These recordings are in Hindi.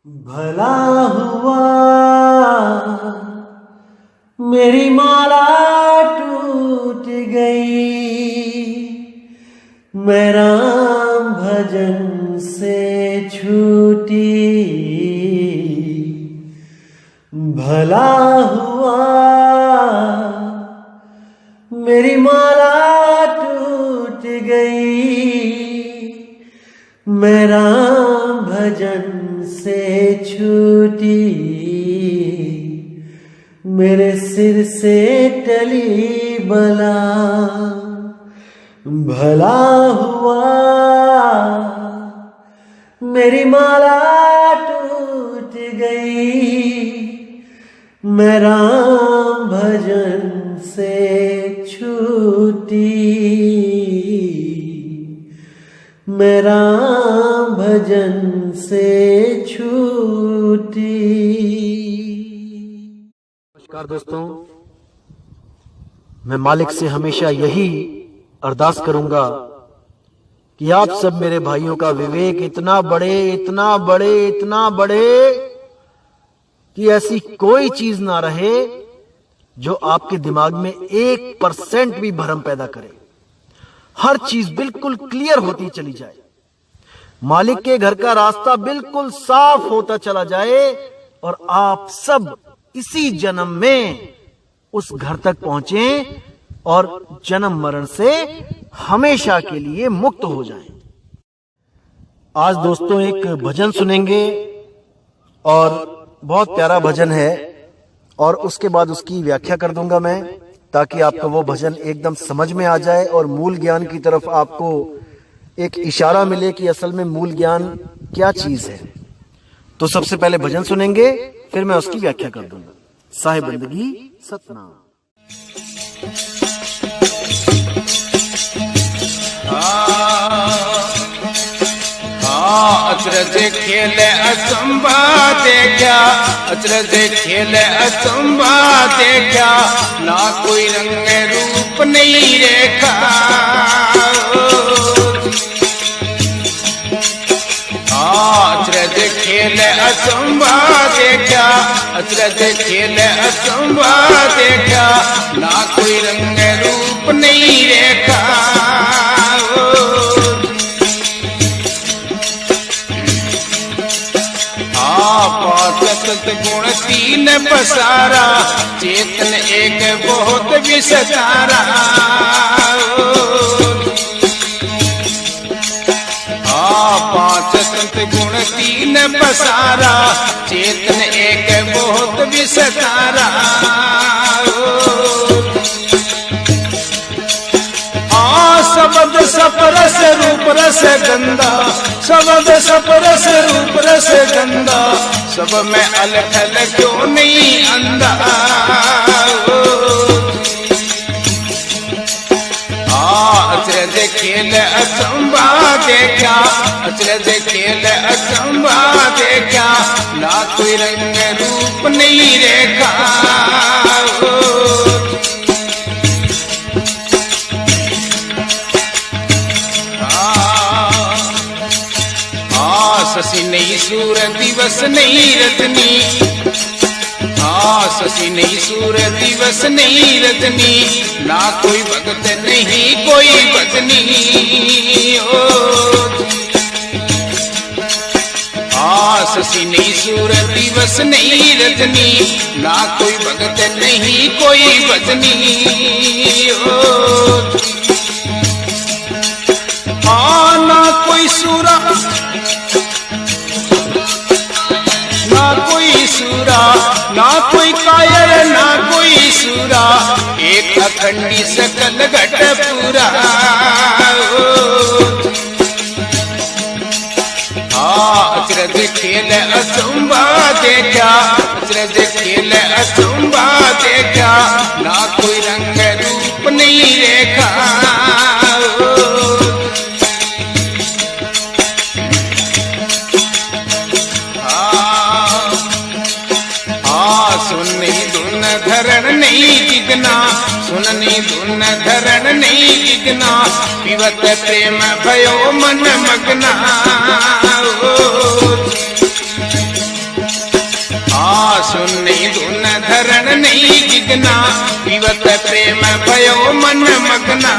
भला हुआ मेरी माला टूट गई, मैं राम भजन से छूटी। भला हुआ मेरी माला टूट गई, मैं राम भजन से छूटी। मेरे सिर से टली बला, भला हुआ मेरी माला टूट गई, मैं राम भजन से छूटी। मैं राम भजन से छूटी। नमस्कार दोस्तों, मैं मालिक से हमेशा यही अरदास करूंगा कि आप सब मेरे भाइयों का विवेक इतना बढ़े कि ऐसी कोई चीज ना रहे जो आपके दिमाग में 1% भी भ्रम पैदा करे। हर चीज बिल्कुल क्लियर होती चली जाए, मालिक के घर का रास्ता बिल्कुल साफ होता चला जाए और आप सब इसी जन्म में उस घर तक पहुंचे और जन्म मरण से हमेशा के लिए मुक्त हो जाएं। आज दोस्तों एक भजन सुनेंगे और बहुत प्यारा भजन है और उसके बाद उसकी व्याख्या कर दूंगा मैं, ताकि आपको वो भजन एकदम समझ में आ जाए और मूल ज्ञान की तरफ आपको एक इशारा मिले कि असल में मूल ज्ञान क्या चीज है। तो सबसे पहले भजन सुनेंगे, फिर मैं उसकी व्याख्या कर दूंगा। साहिब बंदगी सतनाम। अचरज खेल असंभा देखा, अचरज खेल असंभा देखा, ना कोई रंग रूप नहीं रेखा। अचरज खेल असंभा देखा, अचरज खेल असंभा देखा, ना कोई रंग रूप नहीं रेखा। सत गुण तीन पसारा, चेतन एक बहुत विस्तारा। पांच संत गुण तीन पसारा, चेतन एक बहुत विस्तारा। शब्द सपरस रूप रस गंदा, शब्द सपरस रूप रस गंदा, सब में अलखल क्यों नहीं अंधा। अचरज खेल असंभा देखा, अचरज खेल असंभा देखा, ना कोई रंग रूप नहीं रेखा। शशि नहीं सूर दिवस नहीं रजनी, शशि नहीं सूर दिवस नहीं रजनी, ना कोई भगत नहीं कोई भजनी। शशि नहीं सूर दिवस नहीं रजनी, ना कोई भगत नहीं कोई भजनी। ना कोई सूरा ना कोई सूरा, ना कोई कायर ना कोई सूरा, एक अखंडी सकल घट पूरा। अचरज खेल असंभा देखा, अचरज खेल असंभा देखा, ना कोई रंग रूप नहीं रेखा। धरण नहीं जिगना, सुननी धुन धरण नहीं जिगना, पिबत प्रेम भयो मन मगना। पीवत प्रेम भयो मन मगना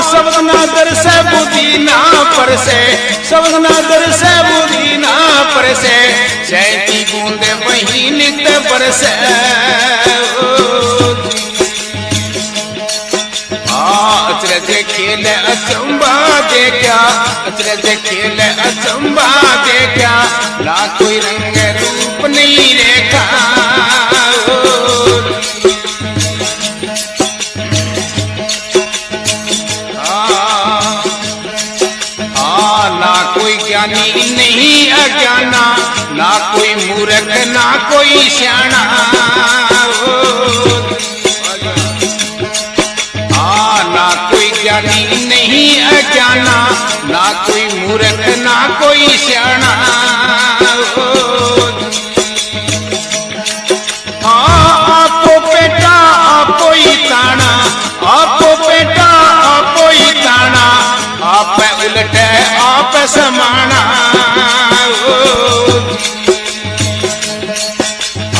शब्द ना दर्शे बुद्धि ना परसे शब्द ना दर्शे बुद्धि ना परसे चैती बूंद वही नित्य बरसे अचरज खेल अचंबा देखा अचरज खेल अचंबा देखा ना कोई रंग रूप नहीं रेखा ना कोई ज्ञानी नहीं अज्ञाना ना कोई मूर्ख ना कोई सियाना ना कोई ज्ञानी नहीं अज्ञाना ना कोई मूर्ख ना कोई सियाना आपको बेटा आपको ही ताना आपको बेटा आपको ही ताना आप उलट आप समाना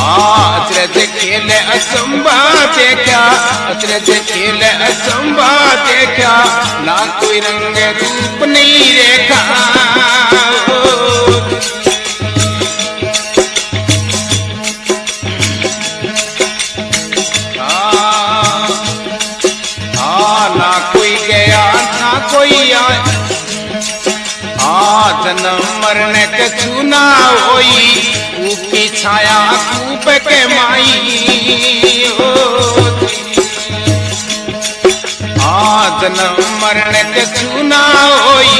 अचरज खेल अचंबा देखा अचरज खेल अचंबा देखा ना कोई रंग रूप नहीं रेखा ना कोई गया ना कोई आया जन्म मरण कछु ना होई ऊपी छाया कूप के माई जन्म मरण कछु ना होई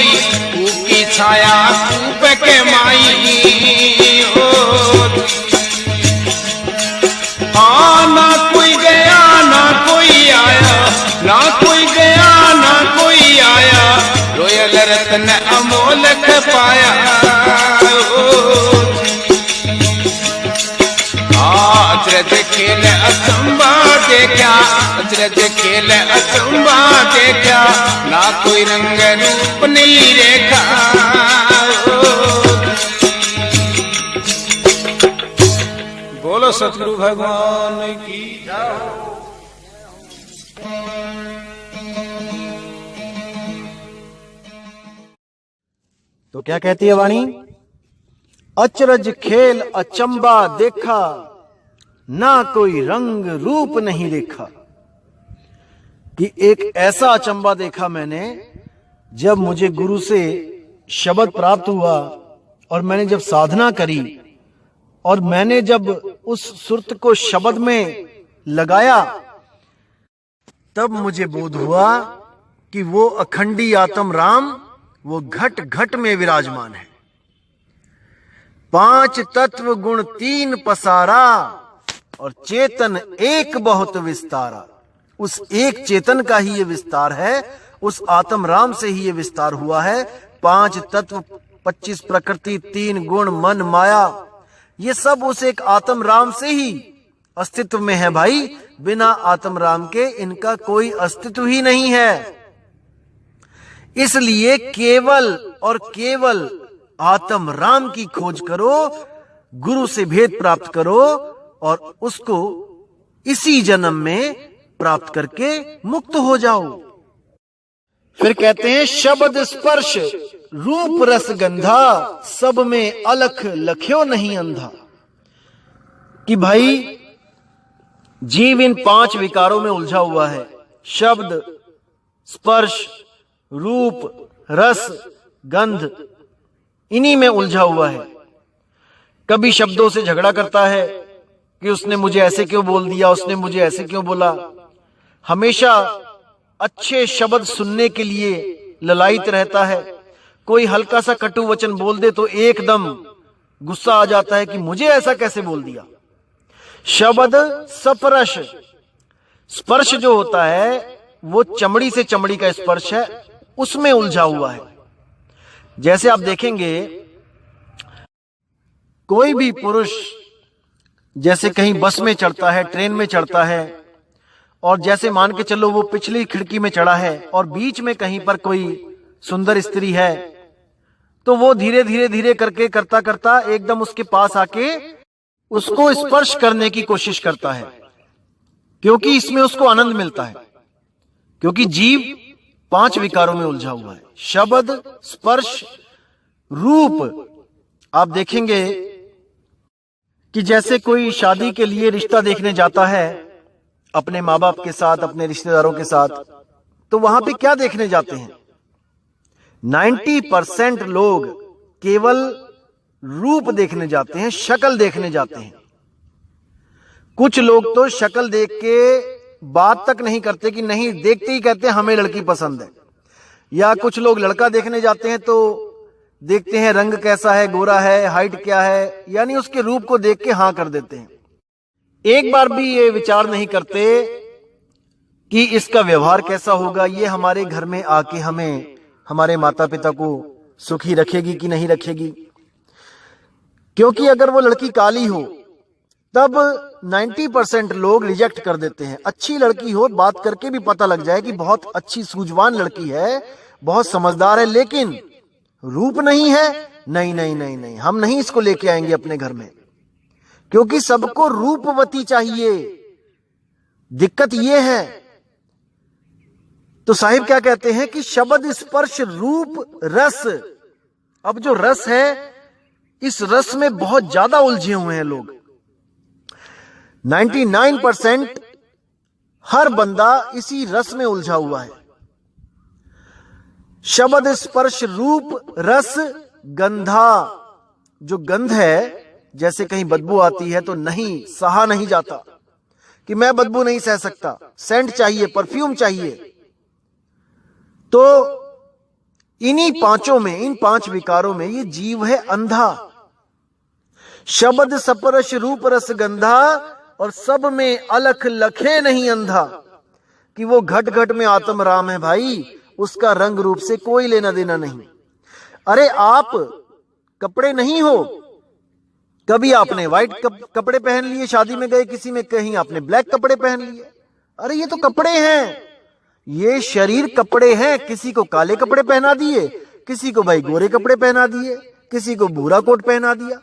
ऊपी छाया कूप के माई ना कोई गया ना कोई आया ना कोई गया ना कोई आया रोयल रत्न अमोलक पाया अचरज खेल अचंबा देखा अचरज खेल अचंबा देखा ना कोई रंग रूप नहीं रेखा बोलो सतगुरु भगवान की तो क्या कहती है वाणी? अचरज खेल अचंबा देखा ना कोई रंग रूप नहीं देखा। कि एक ऐसा अचंबा देखा मैंने जब मुझे गुरु से शब्द प्राप्त हुआ और मैंने जब साधना करी और मैंने जब उस सुरत को शब्द में लगाया तब मुझे बोध हुआ कि वो अखंडी आत्म राम वो घट घट में विराजमान है। 5 तत्व गुण 3 पसारा और चेतन एक बहुत विस्तारा। उस एक चेतन का ही ये विस्तार है, उस आत्म राम से ही ये विस्तार हुआ है। 5 तत्व 25 प्रकृति 3 गुण मन माया ये सब उस एक आत्म राम से ही अस्तित्व में है भाई। बिना आत्म राम के इनका कोई अस्तित्व ही नहीं है। इसलिए केवल और केवल आत्म राम की खोज करो, गुरु से भेद प्राप्त करो और उसको इसी जन्म में प्राप्त करके मुक्त हो जाओ। फिर कहते हैं शब्द स्पर्श रूप रस गंधा सब में अलख लख्यो नहीं अंधा। कि भाई जीव इन 5 विकारों में उलझा हुआ है। शब्द स्पर्श रूप रस गंध इन्हीं में उलझा हुआ है। कभी शब्दों से झगड़ा करता है कि उसने मुझे ऐसे क्यों बोल दिया, उसने मुझे ऐसे क्यों बोला। हमेशा अच्छे शब्द सुनने के लिए ललायित रहता है। कोई हल्का सा कटु वचन बोल दे तो एकदम गुस्सा आ जाता है कि मुझे ऐसा कैसे बोल दिया। शब्द स्पर्श स्पर्श जो होता है वो चमड़ी से चमड़ी का स्पर्श है, उसमें उलझा हुआ है। जैसे आप देखेंगे कोई भी पुरुष जैसे कहीं बस में चढ़ता है, ट्रेन में चढ़ता है और जैसे मान के चलो वो पिछली खिड़की में चढ़ा है और बीच में कहीं पर कोई सुंदर स्त्री है तो वो धीरे धीरे धीरे करके करता करता एकदम उसके पास आके उसको स्पर्श करने की कोशिश करता है, क्योंकि इसमें उसको आनंद मिलता है। क्योंकि जीव 5 विकारों में उलझा हुआ है, शब्द, स्पर्श, रूप। आप देखेंगे कि जैसे कोई शादी के लिए रिश्ता देखने जाता है अपने माँ बाप के साथ, अपने रिश्तेदारों के साथ, तो वहां पे क्या देखने जाते हैं? 90% लोग केवल रूप देखने जाते हैं, शक्ल देखने जाते हैं। कुछ लोग तो शक्ल देख के बात तक नहीं करते कि नहीं, देखते ही कहते हैं हमें लड़की पसंद है। या कुछ लोग लड़का देखने जाते हैं तो देखते हैं रंग कैसा है, गोरा है, हाइट क्या है, यानी उसके रूप को देख के हां कर देते हैं। एक बार भी ये विचार नहीं करते कि इसका व्यवहार कैसा होगा, ये हमारे घर में आके हमें, हमारे माता पिता को सुखी रखेगी कि नहीं रखेगी। क्योंकि अगर वो लड़की काली हो तब 90% लोग रिजेक्ट कर देते हैं। अच्छी लड़की हो, बात करके भी पता लग जाए कि बहुत अच्छी सूझवान लड़की है, बहुत समझदार है, लेकिन रूप नहीं है, नहीं नहीं नहीं नहीं, हम नहीं इसको लेके आएंगे अपने घर में, क्योंकि सबको रूपवती चाहिए। दिक्कत यह है। तो साहिब क्या कहते हैं कि शब्द, स्पर्श, रूप, रस। अब जो रस है, इस रस में बहुत ज्यादा उलझे हुए हैं लोग। 99% हर बंदा इसी रस में उलझा हुआ है। शब्द, स्पर्श, रूप, रस, गंधा। जो गंध है, जैसे कहीं बदबू आती है तो नहीं, सहा नहीं जाता कि मैं बदबू नहीं सह सकता, सेंट चाहिए, परफ्यूम चाहिए। तो इन्हीं पांचों में, इन 5 विकारों में ये जीव है अंधा। शब्द, स्पर्श, रूप, रस, गंधा, और सब में अलख लखे नहीं अंधा। कि वो घट घट में आत्म राम है भाई, उसका रंग रूप से कोई लेना देना नहीं। अरे आप कपड़े नहीं हो, कभी आपने व्हाइट कपड़े पहन लिए, शादी में गए किसी में, कहीं आपने ब्लैक कपड़े पहन लिए। अरे ये तो कपड़े हैं, ये शरीर कपड़े हैं। किसी को काले कपड़े पहना दिए, किसी को भाई गोरे कपड़े पहना दिए, किसी को भूरा कोट पहना दिया।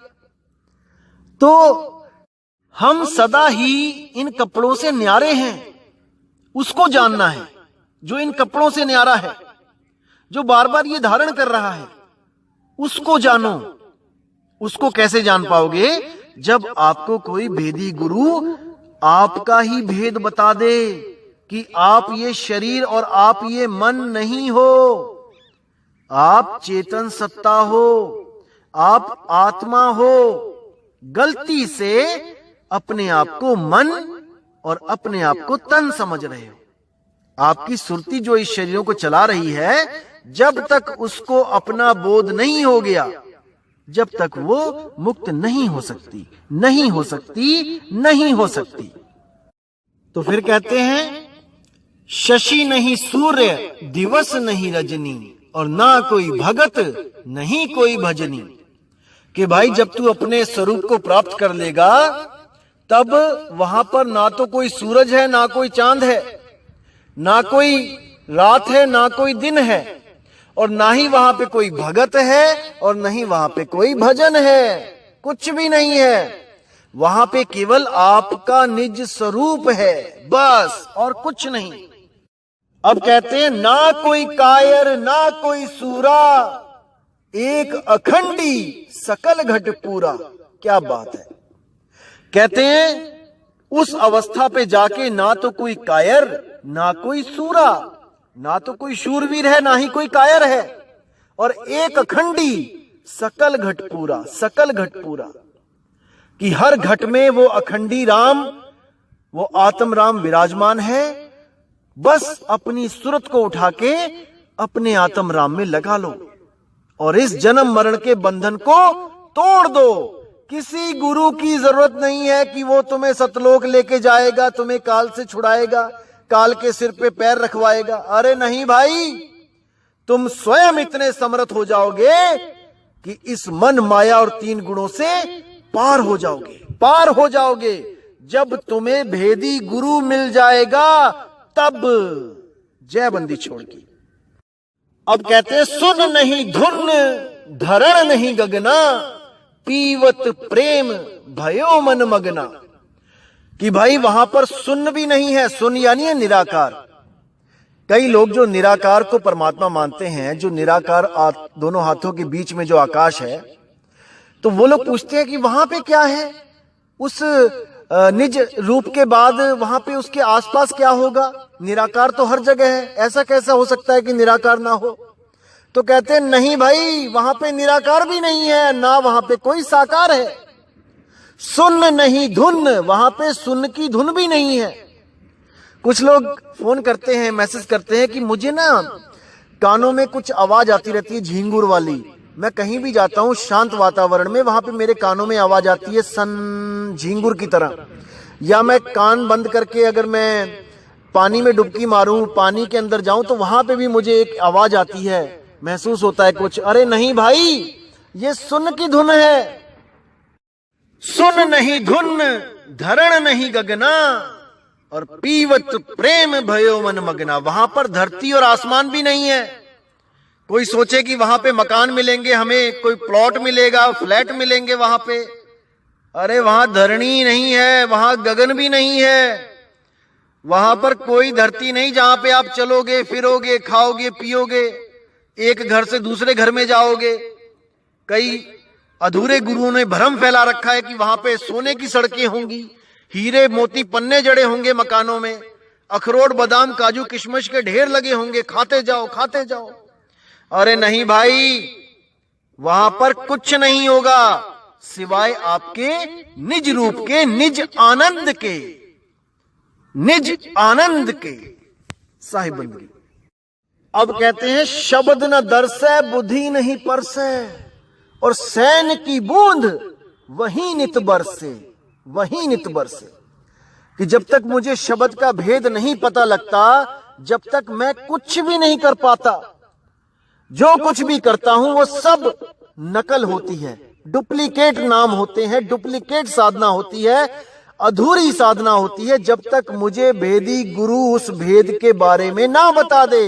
तो हम सदा ही इन कपड़ों से न्यारे हैं। उसको जानना है जो इन कपड़ों से न्यारा है, जो बार बार ये धारण कर रहा है, उसको जानो। उसको कैसे जान पाओगे? जब आपको कोई भेदी गुरु आपका ही भेद बता दे कि आप ये शरीर और आप ये मन नहीं हो, आप चेतन सत्ता हो, आप आत्मा हो। गलती से अपने आप को मन और अपने आप को तन समझ रहे हो। आपकी सुरती जो इस शरीरों को चला रही है, जब तक उसको अपना बोध नहीं हो गया, जब तक वो मुक्त नहीं हो सकती, नहीं हो सकती, नहीं हो सकती। तो फिर कहते हैं, शशि नहीं सूर्य, दिवस नहीं रजनी, और ना कोई भगत, नहीं कोई भजनी। कि भाई जब तू अपने स्वरूप को प्राप्त कर लेगा, तब वहां पर ना तो कोई सूरज है, ना कोई चांद है, ना कोई रात है, ना कोई दिन है, और ना ही वहां पे कोई भगत है, और नहीं वहां पे कोई भजन है। कुछ भी नहीं है। वहां पे केवल आपका निज स्वरूप है, बस, और कुछ नहीं। अब कहते हैं, ना कोई कायर, ना कोई सूरा, एक अखंडी सकल घट पूरा। क्या बात है। कहते हैं उस अवस्था पे जाके ना तो कोई कायर, ना कोई सूरा, ना तो कोई शूरवीर है, ना ही कोई कायर है, और एक अखंडी सकल घट पूरा, सकल घट पूरा। कि हर घट में वो अखंडी राम, वो आत्म राम विराजमान है। बस अपनी सूरत को उठा के अपने आत्म राम में लगा लो और इस जन्म मरण के बंधन को तोड़ दो। किसी गुरु की जरूरत नहीं है कि वो तुम्हें सतलोक लेके जाएगा, तुम्हें काल से छुड़ाएगा, काल के सिर पे पैर रखवाएगा। अरे नहीं भाई, तुम स्वयं इतने समर्थ हो जाओगे कि इस मन, माया और 3 गुणों से पार हो जाओगे, पार हो जाओगे। जब तुम्हें भेदी गुरु मिल जाएगा तब जय बंदी छोड़ की। अब कहते हैं, सुन नहीं धुन, धरण नहीं गगना, पीवत प्रेम भयो मन मगना, कि भाई वहां पर सुन भी नहीं है। सुन यानी है निराकार। कई लोग जो निराकार को परमात्मा मानते हैं, जो निराकार दोनों हाथों के बीच में जो आकाश है, तो वो लोग पूछते हैं कि वहां पे क्या है, उस निज रूप के बाद वहां पे उसके आसपास क्या होगा। निराकार तो हर जगह है, ऐसा कैसा हो सकता है कि निराकार ना हो। तो कहते हैं नहीं भाई, वहां पे निराकार भी नहीं है, ना वहां पे कोई साकार है। सुन नहीं धुन, वहां पे सुन की धुन भी नहीं है। कुछ लोग फोन करते हैं, मैसेज करते हैं कि मुझे ना कानों में कुछ आवाज आती रहती है झींगुर वाली। मैं कहीं भी जाता हूं शांत वातावरण में, वहां पे मेरे कानों में आवाज आती है सन झींगुर की तरह। या मैं कान बंद करके अगर मैं पानी में डुबकी मारूं, पानी के अंदर जाऊं, तो वहां पे भी मुझे एक आवाज आती है, महसूस होता है कुछ। अरे नहीं भाई, ये सुन की धुन है। सुन नहीं धुन, धरण नहीं गगना, और पीवत प्रेम भयो मन मगना। वहां पर धरती और आसमान भी नहीं है। कोई सोचे कि वहां पे मकान मिलेंगे, हमें कोई प्लॉट मिलेगा, फ्लैट मिलेंगे वहां पे। अरे वहां धरणी नहीं है, वहां गगन भी नहीं है, वहां पर कोई धरती नहीं जहां पे आप चलोगे, फिरोगे, खाओगे, पियोगे, एक घर से दूसरे घर में जाओगे। कई अधूरे गुरुओं ने भ्रम फैला रखा है कि वहां पे सोने की सड़कें होंगी, हीरे मोती पन्ने जड़े होंगे मकानों में, अखरोट बादाम काजू किशमिश के ढेर लगे होंगे, खाते जाओ खाते जाओ। अरे नहीं भाई, वहां पर कुछ नहीं होगा सिवाय आपके निज रूप के, निज आनंद के, निज आनंद के। साहिब बंदगी। अब कहते हैं शब्द न दरसै बुद्धि नहीं परसै, और सैन की बूंद वही नित बरसे, वही नित बरसे। कि जब तक मुझे शब्द का भेद नहीं पता लगता, जब तक मैं कुछ भी नहीं कर पाता। जो कुछ भी करता हूं वो सब नकल होती है, डुप्लीकेट नाम होते हैं, डुप्लीकेट साधना होती है, अधूरी साधना होती है, जब तक मुझे भेदी गुरु उस भेद के बारे में ना बता दे।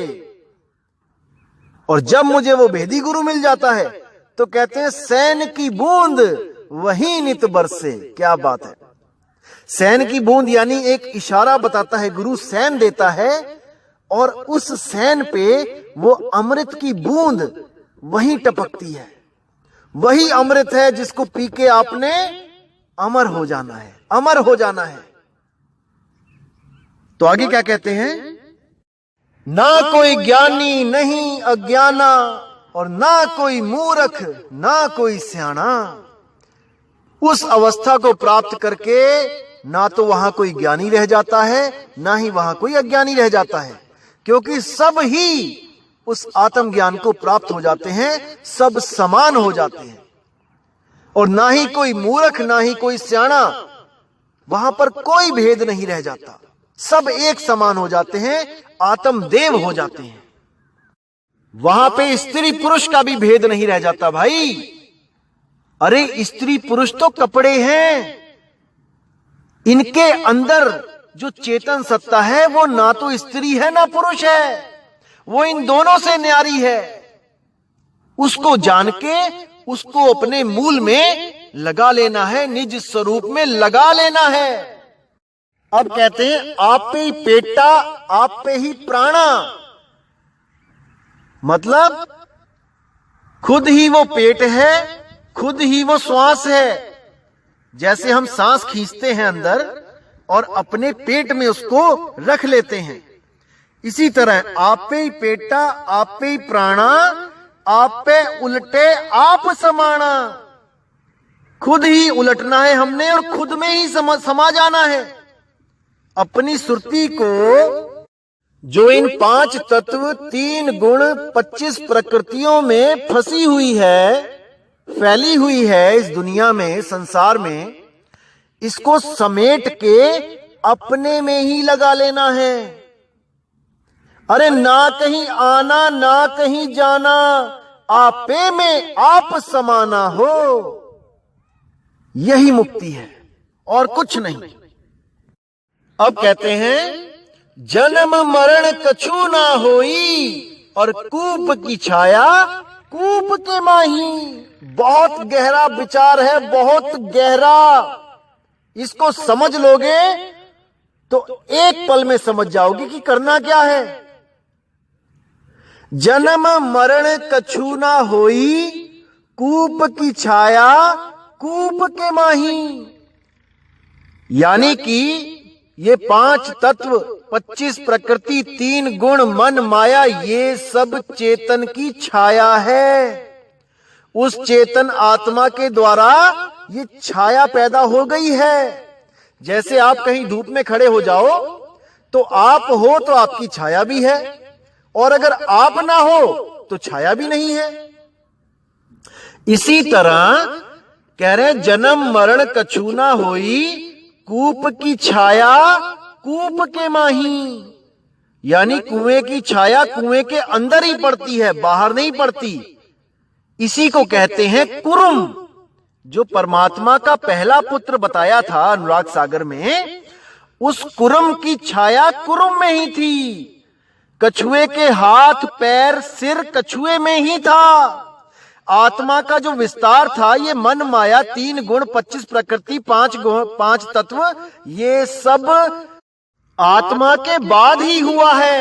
और जब मुझे वो भेदी गुरु मिल जाता है तो कहते हैं सैन की बूंद वही नित बरसे। क्या बात है। सैन की बूंद यानी एक इशारा बताता है, गुरु सैन देता है, और उस सैन पे वो अमृत की बूंद वही टपकती है। वही अमृत है जिसको पी के आपने अमर हो जाना है, अमर हो जाना है। तो आगे क्या कहते हैं, ना कोई ज्ञानी नहीं अज्ञाना, और ना कोई मूर्ख ना कोई सियाना। उस अवस्था को प्राप्त करके ना तो वहां कोई ज्ञानी रह जाता है, ना ही वहां कोई अज्ञानी रह जाता है, क्योंकि सब ही उस आत्मज्ञान को प्राप्त हो जाते हैं, सब समान हो जाते हैं। और ना ही कोई मूर्ख ना ही कोई सियाना, वहां पर कोई भेद नहीं रह जाता, सब एक समान हो जाते हैं, आत्मदेव हो जाते हैं। वहां पे स्त्री पुरुष का भी भेद नहीं रह जाता भाई। अरे स्त्री पुरुष तो कपड़े हैं, इनके अंदर जो चेतन सत्ता है वो ना तो स्त्री है ना पुरुष है, वो इन दोनों से न्यारी है। उसको जान के उसको अपने मूल में लगा लेना है, निज स्वरूप में लगा लेना है। अब कहते हैं आप पे ही पेटा आप पे ही प्राणा, मतलब खुद ही वो पेट है, खुद ही वो श्वास है। जैसे हम सांस खींचते हैं अंदर और अपने पेट में उसको रख लेते हैं, इसी तरह आप पे ही पेटा आप पे ही प्राणा, आप पे उलटे आप समाना। खुद ही उलटना है हमने और खुद में ही समा जाना है। अपनी सुरती को जो इन 5 तत्व 3 गुण 25 प्रकृतियों में फंसी हुई है, फैली हुई है इस दुनिया में, संसार में, इसको समेट के अपने में ही लगा लेना है। अरे ना कहीं आना ना कहीं जाना, आपे में आप समाना हो, यही मुक्ति है और कुछ नहीं। अब कहते हैं जन्म मरण कछु ना होई, और कूप की छाया कूप के माही। बहुत गहरा विचार है, बहुत गहरा। इसको समझ लोगे तो एक पल में समझ जाओगे कि करना क्या है। जन्म मरण कछु ना होई, कूप की छाया कूप के माही। यानी कि ये 5 तत्व, 25 प्रकृति, 3 गुण, मन, माया, ये सब चेतन की छाया है। उस चेतन आत्मा के द्वारा ये छाया पैदा हो गई है। जैसे आप कहीं धूप में खड़े हो जाओ तो आप हो तो आपकी छाया भी है, और अगर आप ना हो तो छाया भी नहीं है। इसी तरह कह रहे जन्म मरण कछु ना होई, कूप की छाया कूप के माही। यानी कुएं की छाया कुएं के अंदर ही पड़ती है, बाहर नहीं पड़ती। इसी को कहते हैं कुरुम। जो परमात्मा का पहला पुत्र बताया था अनुराग सागर में, उस कुरुम की छाया कुरुम में ही थी। कछुए के हाथ पैर सिर कछुए में ही था। आत्मा का जो विस्तार था, ये मन माया, 3 गुण, 25 प्रकृति, 5 तत्व, ये सब आत्मा के बाद ही हुआ है,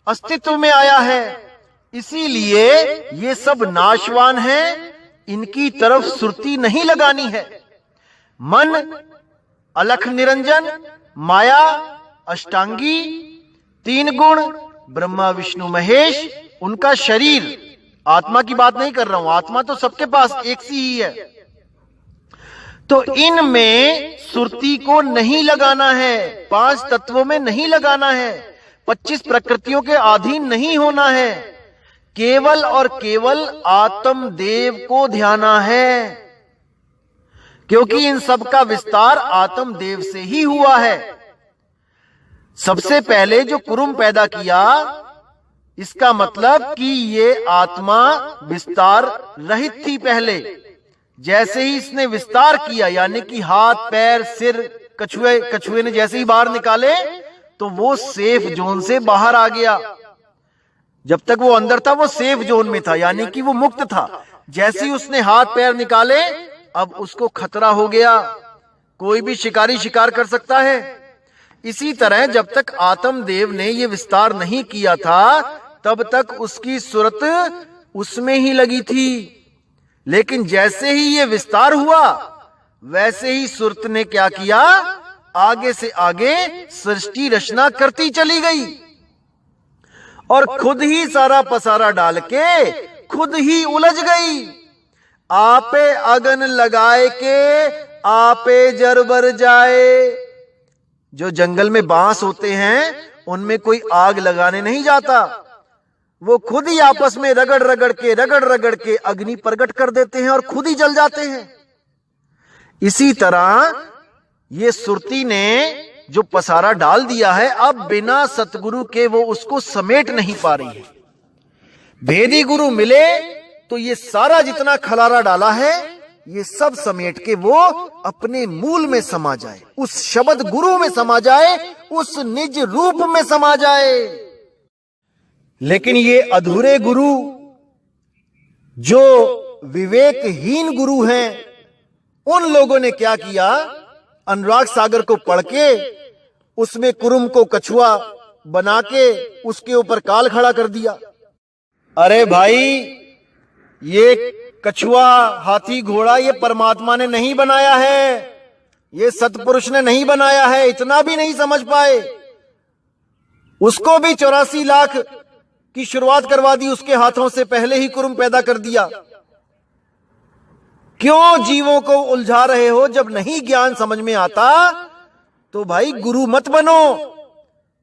अस्तित्व में आया है। इसीलिए ये सब नाशवान है, इनकी तरफ सुरती नहीं लगानी है। मन अलख निरंजन, माया अष्टांगी, 3 गुण ब्रह्मा विष्णु महेश, उनका शरीर। आत्मा की बात नहीं कर रहा हूं, आत्मा तो सबके पास एक सी ही है। तो इनमें सुरती को नहीं लगाना है, 5 तत्वों में नहीं लगाना है, 25 प्रकृतियों के अधीन नहीं होना है। केवल और केवल आत्म देव को ध्याना है, क्योंकि इन सब का विस्तार आत्म देव से ही हुआ है। सबसे पहले जो कुरुम पैदा किया, इसका मतलब कि ये आत्मा विस्तार रहित थी पहले। जैसे ही इसने विस्तार किया, यानी कि हाथ पैर सिर कछुए ने जैसे ही बाहर निकाले, तो वो सेफ जोन से बाहर आ गया। जब तक वो अंदर था वो सेफ जोन में था, यानी कि वो मुक्त था। जैसे ही उसने हाथ पैर निकाले, अब उसको खतरा हो गया। कोई भी शिकारी शिकार कर सकता है। इसी तरह जब तक आत्मदेव ने ये विस्तार नहीं किया था, तब तक उसकी सूरत उसमें ही लगी थी। लेकिन जैसे ही ये विस्तार हुआ, वैसे ही सूरत ने क्या किया, आगे से आगे सृष्टि रचना करती चली गई, और खुद ही सारा पसारा डाल के खुद ही उलझ गई। आपे अगन लगाए के आपे जरबर जाए। जो जंगल में बांस होते हैं, उनमें कोई आग लगाने नहीं जाता, वो खुद ही आपस में रगड़ रगड़ के अग्नि प्रकट कर देते हैं और खुद ही जल जाते हैं। इसी तरह ये सुरती ने जो पसारा डाल दिया है, अब बिना सतगुरु के वो उसको समेट नहीं पा रही है। भेदी गुरु मिले तो ये सारा जितना खलारा डाला है, ये सब समेट के वो अपने मूल में समा जाए, उस शब्द गुरु में समा जाए, उस निज रूप में समा जाए। लेकिन ये अधूरे गुरु, जो विवेकहीन गुरु हैं, उन लोगों ने क्या किया, अनुराग सागर को पढ़ के उसमें कुरुम को कछुआ बना के उसके ऊपर काल खड़ा कर दिया। अरे भाई, ये कछुआ हाथी घोड़ा ये परमात्मा ने नहीं बनाया है, ये सतपुरुष ने नहीं बनाया है, इतना भी नहीं समझ पाए। उसको भी 84 लाख की शुरुआत करवा दी, उसके हाथों से पहले ही कुरुम पैदा कर दिया। क्यों जीवों को उलझा रहे हो? जब नहीं ज्ञान समझ में आता तो भाई गुरु मत बनो,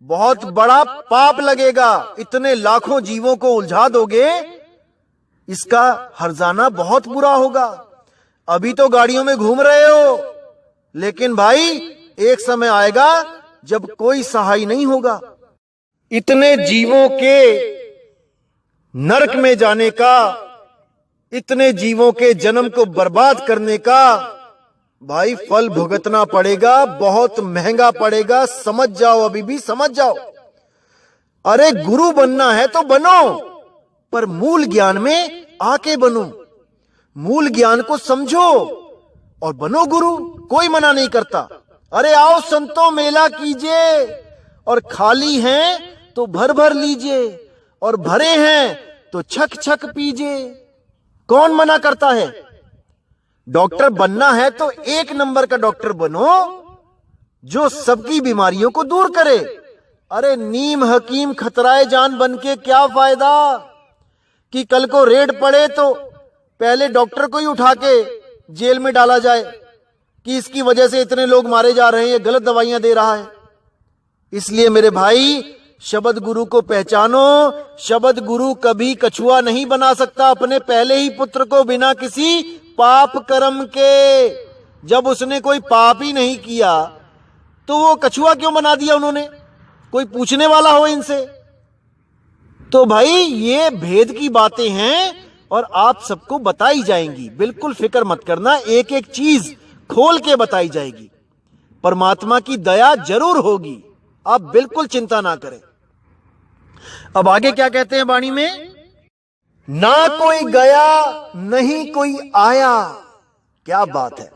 बहुत बड़ा पाप लगेगा। इतने लाखों जीवों को उलझा दोगे, इसका हर्जाना बहुत बुरा होगा। अभी तो गाड़ियों में घूम रहे हो, लेकिन भाई एक समय आएगा जब कोई सहाय नहीं होगा। इतने जीवों के नरक में जाने का, इतने जीवों के जन्म को बर्बाद करने का भाई फल भुगतना पड़ेगा, बहुत महंगा पड़ेगा। समझ जाओ, अभी भी समझ जाओ। अरे गुरु बनना है तो बनो, पर मूल ज्ञान में आके बनो, मूल ज्ञान को समझो और बनो गुरु। कोई मना नहीं करता। अरे आओ संतो मेला कीजिए, और खाली हैं तो भर भर लीजिए, और भरे हैं तो छक छक पीजिए। कौन मना करता है? डॉक्टर बनना है तो एक नंबर का डॉक्टर बनो, जो सबकी बीमारियों को दूर करे। अरे नीम हकीम खतराए जान बन के क्या फायदा कि कल को रेड पड़े तो पहले डॉक्टर को ही उठा के जेल में डाला जाए कि इसकी वजह से इतने लोग मारे जा रहे हैं, ये गलत दवाइयां दे रहा है। इसलिए मेरे भाई, शब्द गुरु को पहचानो। शब्द गुरु कभी कछुआ नहीं बना सकता अपने पहले ही पुत्र को बिना किसी पाप कर्म के। जब उसने कोई पाप ही नहीं किया तो वो कछुआ क्यों बना दिया उन्होंने? कोई पूछने वाला हो इनसे? तो भाई ये भेद की बातें हैं और आप सबको बताई जाएंगी। बिल्कुल फिक्र मत करना, एक एक चीज खोल के बताई जाएगी। परमात्मा की दया जरूर होगी, आप बिल्कुल चिंता ना करें। अब आगे क्या कहते हैं वाणी में? ना कोई गया नहीं कोई आया। क्या बात है!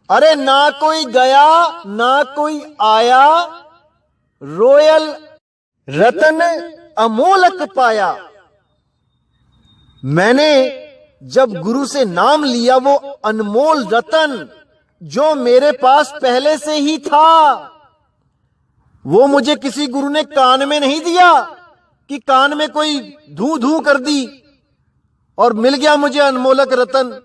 अरे ना कोई गया ना कोई आया, रोयल रतन अमोलक पाया। मैंने जब गुरु से नाम लिया वो अनमोल रतन जो मेरे पास पहले से ही था, वो मुझे किसी गुरु ने कान में नहीं दिया कि कान में कोई धू धू कर दी और मिल गया मुझे अनमोलक रतन।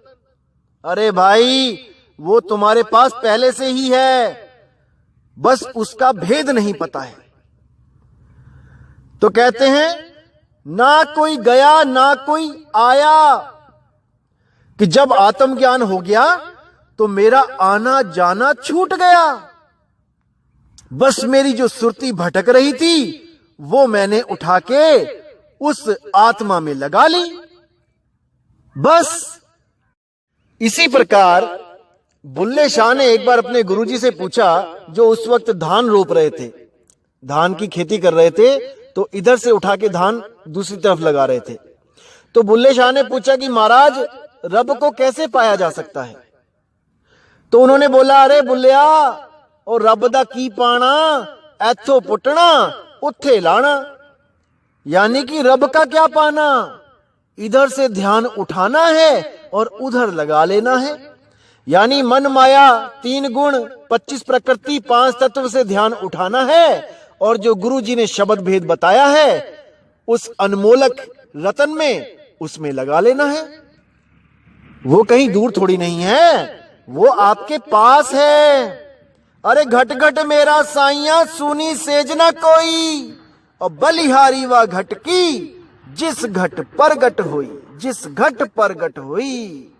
अरे भाई, वो तुम्हारे पास पहले से ही है, बस उसका भेद नहीं पता है। तो कहते हैं ना कोई गया ना कोई आया, कि जब आत्मज्ञान हो गया तो मेरा आना जाना छूट गया। बस मेरी जो सुरती भटक रही थी वो मैंने उठा के उस आत्मा में लगा ली। बस इसी प्रकार बुल्ले शाह ने एक बार अपने गुरुजी से पूछा, जो उस वक्त धान रोप रहे थे, धान की खेती कर रहे थे, तो इधर से उठा के धान दूसरी तरफ लगा रहे थे। तो बुल्ले शाह ने पूछा कि महाराज, रब को कैसे पाया जा सकता है? तो उन्होंने बोला, अरे बुल्लिया, और रब दा की पाना, ऐथो पुटना उत्थे लाना। यानी कि रब का क्या पाना? इधर से ध्यान उठाना है और उधर लगा लेना है। यानी मन माया 3 गुण 25 प्रकृति 5 तत्व से ध्यान उठाना है, और जो गुरु जी ने शब्द भेद बताया है उस अनमोलक रतन में, उसमें लगा लेना है। वो कहीं दूर थोड़ी नहीं है, वो आपके पास है। अरे घट घट मेरा साइया सुनी सेजना कोई, और बलिहारी व घट की जिस घट परगट हुई, जिस घट परगट हुई।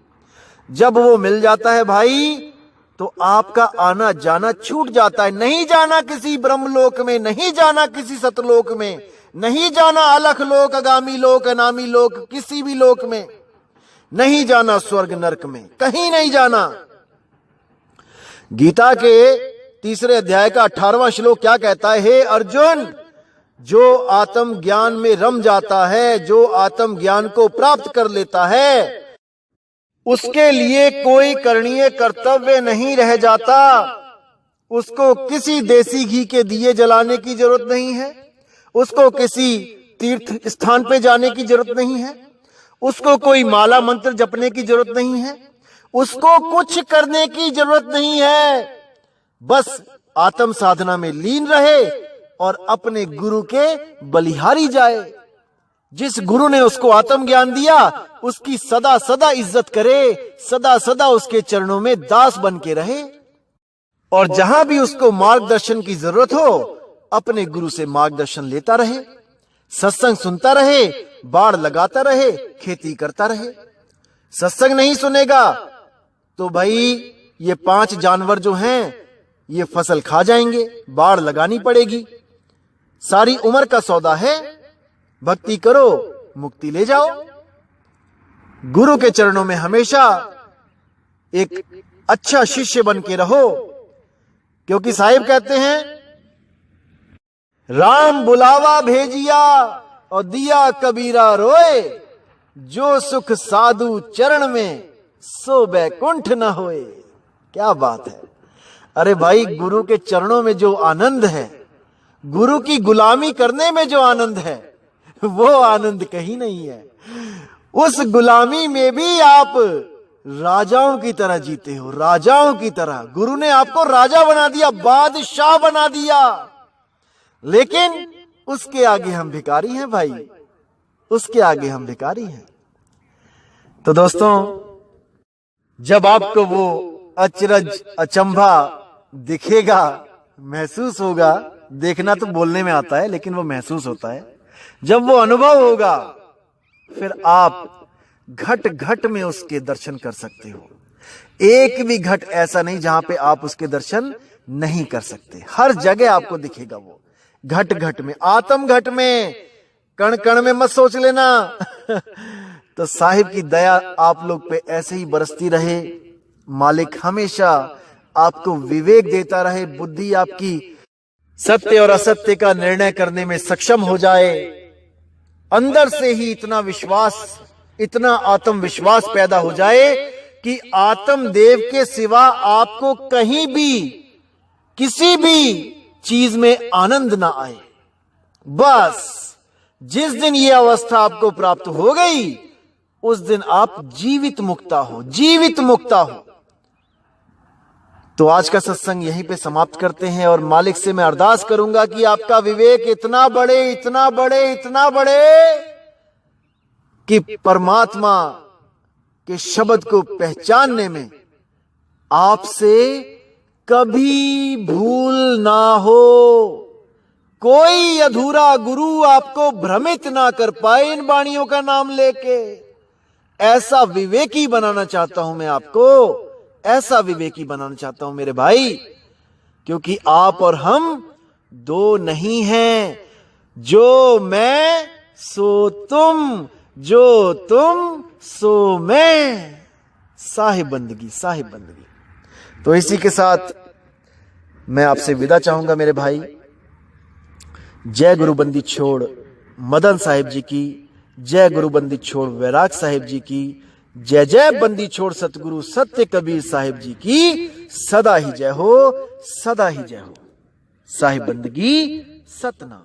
जब वो मिल जाता है भाई तो आपका आना जाना छूट जाता है। नहीं जाना किसी ब्रह्मलोक में, नहीं जाना किसी सतलोक में, नहीं जाना अलख लोक, अगामी लोक, अनामी लोक, किसी भी लोक में नहीं जाना, स्वर्ग नरक में कहीं नहीं जाना। गीता के 3 अध्याय का 18वां श्लोक क्या कहता है? हे अर्जुन, जो आत्म ज्ञान में रम जाता है, जो आत्म ज्ञान को प्राप्त कर लेता है, उसके लिए कोई करणीय कर्तव्य नहीं रह जाता। उसको किसी देसी घी के दिए जलाने की जरूरत नहीं है, उसको किसी तीर्थ स्थान पे जाने की जरूरत नहीं है, उसको कोई माला मंत्र जपने की जरूरत नहीं है, उसको कुछ करने की जरूरत नहीं है। बस आत्म साधना में लीन रहे और अपने गुरु के बलिहारी जाए। जिस गुरु ने उसको आत्म ज्ञान दिया उसकी सदा सदा इज्जत करे, सदा सदा उसके चरणों में दास बन के रहे, और जहां भी उसको मार्गदर्शन की जरूरत हो अपने गुरु से मार्गदर्शन लेता रहे, सत्संग सुनता रहे, बाड़ लगाता रहे, खेती करता रहे। सत्संग नहीं सुनेगा तो भाई ये 5 जानवर जो हैं ये फसल खा जाएंगे, बाड़ लगानी पड़ेगी। सारी उम्र का सौदा है, भक्ति करो मुक्ति ले जाओ। गुरु के चरणों में हमेशा एक अच्छा शिष्य बन के रहो, क्योंकि साहिब कहते हैं, राम बुलावा भेजिया और दिया कबीरा रोए, जो सुख साधु चरण में सो बैकुंठ न होए। क्या बात है। अरे भाई, गुरु के चरणों में जो आनंद है, गुरु की गुलामी करने में जो आनंद है, वो आनंद कहीं नहीं है। उस गुलामी में भी आप राजाओं की तरह जीते हो, राजाओं की तरह। गुरु ने आपको राजा बना दिया, बादशाह बना दिया, लेकिन उसके आगे हम भिखारी हैं भाई, उसके आगे हम भिखारी हैं। तो दोस्तों, जब आपको वो अचरज अचंभा दिखेगा, महसूस होगा, देखना तो बोलने में आता है लेकिन वो महसूस होता है, जब वो अनुभव होगा, फिर आप घट घट में उसके दर्शन कर सकते हो। एक भी घट ऐसा नहीं जहां पे आप उसके दर्शन नहीं कर सकते। हर जगह आपको दिखेगा वो, घट घट में, आत्म घट में, कण कण में मत सोच लेना। तो साहिब की दया आप लोग पे ऐसे ही बरसती रहे। मालिक हमेशा आपको विवेक देता रहे, बुद्धि आपकी सत्य और असत्य का निर्णय करने में सक्षम हो जाए। अंदर से ही इतना विश्वास, इतना आत्मविश्वास पैदा हो जाए कि आत्मदेव के सिवा आपको कहीं भी, किसी भी चीज में आनंद ना आए। बस जिस दिन ये अवस्था आपको प्राप्त हो गई, उस दिन आप जीवित मुक्ता हो, जीवित मुक्ता हो। तो आज का सत्संग यहीं पे समाप्त करते हैं और मालिक से मैं अरदास करूंगा कि आपका विवेक इतना बढ़े, इतना बढ़े, इतना बढ़े कि परमात्मा के शब्द को पहचानने में आपसे कभी भूल ना हो। कोई अधूरा गुरु आपको भ्रमित ना कर पाए इन वाणियों का नाम लेके। ऐसा विवेकी बनाना चाहता हूं मैं आपको, ऐसा विवेकी बनाना चाहता हूं मेरे भाई, क्योंकि आप और हम दो नहीं हैं। जो मैं सो तुम, जो तुम सो मैं। साहिब बंदगी, साहिब बंदगी। तो इसी के साथ मैं आपसे विदा चाहूंगा मेरे भाई। जय गुरु बंदी छोड़ मदन साहिब जी की, जय गुरु बंदी छोड़ वैराग साहिब जी की, जय जय बंदी छोड़ सतगुरु सत्य कबीर साहिब जी की सदा ही जय हो, सदा ही जय हो। साहिब बंदगी सतनाम।